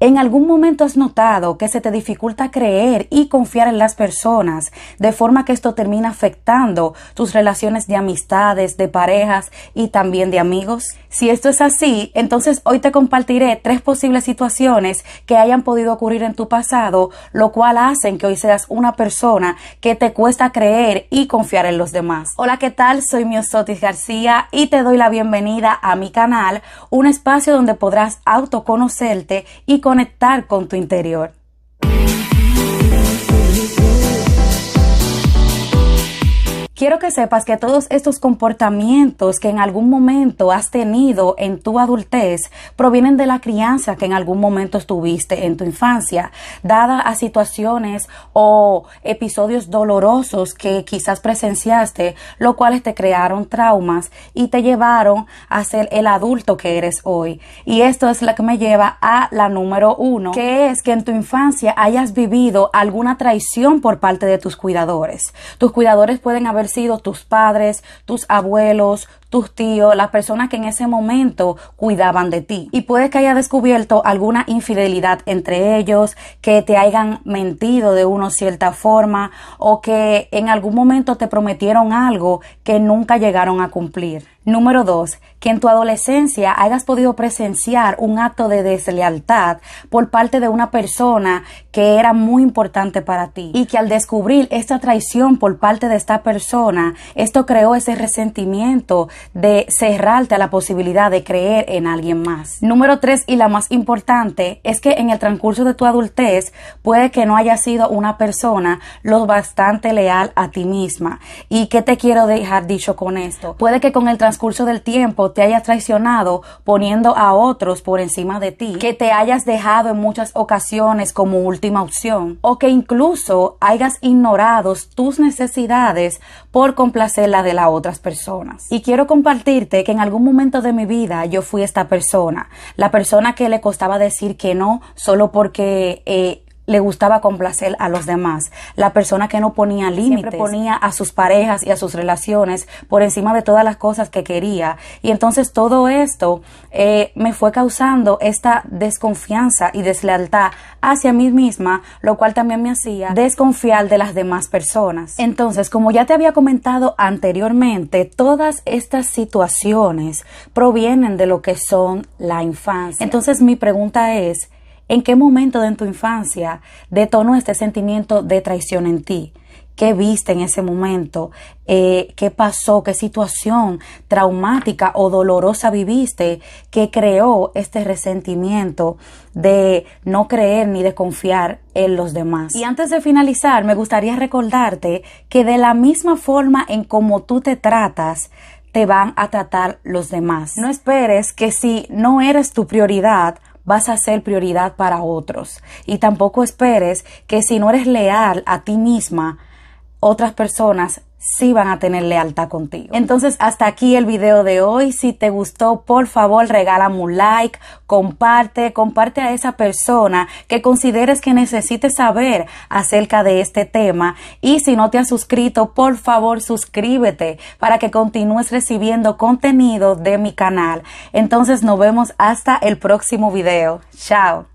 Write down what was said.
¿En algún momento has notado que se te dificulta creer y confiar en las personas, de forma que esto termina afectando tus relaciones de amistades, de parejas y también de amigos? Si esto es así, entonces hoy te compartiré 3 posibles situaciones que hayan podido ocurrir en tu pasado, lo cual hacen que hoy seas una persona que te cuesta creer y confiar en los demás. Hola, ¿qué tal? Soy Miosotis García y te doy la bienvenida a mi canal, un espacio donde podrás autoconocerte y conectar con tu interior. Quiero que sepas que todos estos comportamientos que en algún momento has tenido en tu adultez provienen de la crianza que en algún momento tuviste en tu infancia, dada a situaciones o episodios dolorosos que quizás presenciaste, los cuales te crearon traumas y te llevaron a ser el adulto que eres hoy. Y esto es lo que me lleva a la número 1, que es que en tu infancia hayas vivido alguna traición por parte de tus cuidadores. Tus cuidadores pueden haber sido tus padres, tus abuelos, tus tíos, las personas que en ese momento cuidaban de ti. Y puede que haya descubierto alguna infidelidad entre ellos, que te hayan mentido de una cierta forma o que en algún momento te prometieron algo que nunca llegaron a cumplir. Número 2, que en tu adolescencia hayas podido presenciar un acto de deslealtad por parte de una persona que era muy importante para ti y que al descubrir esta traición por parte de esta persona, esto creó ese resentimiento de cerrarte a la posibilidad de creer en alguien más. Número 3, y la más importante, es que en el transcurso de tu adultez puede que no hayas sido una persona lo bastante leal a ti misma. ¿Y qué te quiero dejar dicho con esto? Puede que con el transcurso del tiempo te hayas traicionado poniendo a otros por encima de ti, que te hayas dejado en muchas ocasiones como última opción o que incluso hayas ignorado tus necesidades por complacer las de las otras personas. Y quiero compartirte que en algún momento de mi vida yo fui esta persona, la persona que le costaba decir que no solo porque le gustaba complacer a los demás, la persona que no ponía límites, siempre ponía a sus parejas y a sus relaciones por encima de todas las cosas que quería. Y entonces todo esto me fue causando esta desconfianza y deslealtad hacia mí misma, lo cual también me hacía desconfiar de las demás personas. Entonces, como ya te había comentado anteriormente, todas estas situaciones provienen de lo que son la infancia. Entonces mi pregunta es, ¿en qué momento de tu infancia detonó este sentimiento de traición en ti? ¿Qué viste en ese momento? ¿Qué pasó? ¿Qué situación traumática o dolorosa viviste que creó este resentimiento de no creer ni de confiar en los demás? Y antes de finalizar, me gustaría recordarte que de la misma forma en cómo tú te tratas, te van a tratar los demás. No esperes que si no eres tu prioridad, vas a ser prioridad para otros. Y tampoco esperes que si no eres leal a ti misma, otras personas sí van a tener lealtad contigo. Entonces, hasta aquí el video de hoy. Si te gustó, por favor, regálame un like, comparte a esa persona que consideres que necesites saber acerca de este tema. Y si no te has suscrito, por favor, suscríbete para que continúes recibiendo contenido de mi canal. Entonces, nos vemos hasta el próximo video. Chao.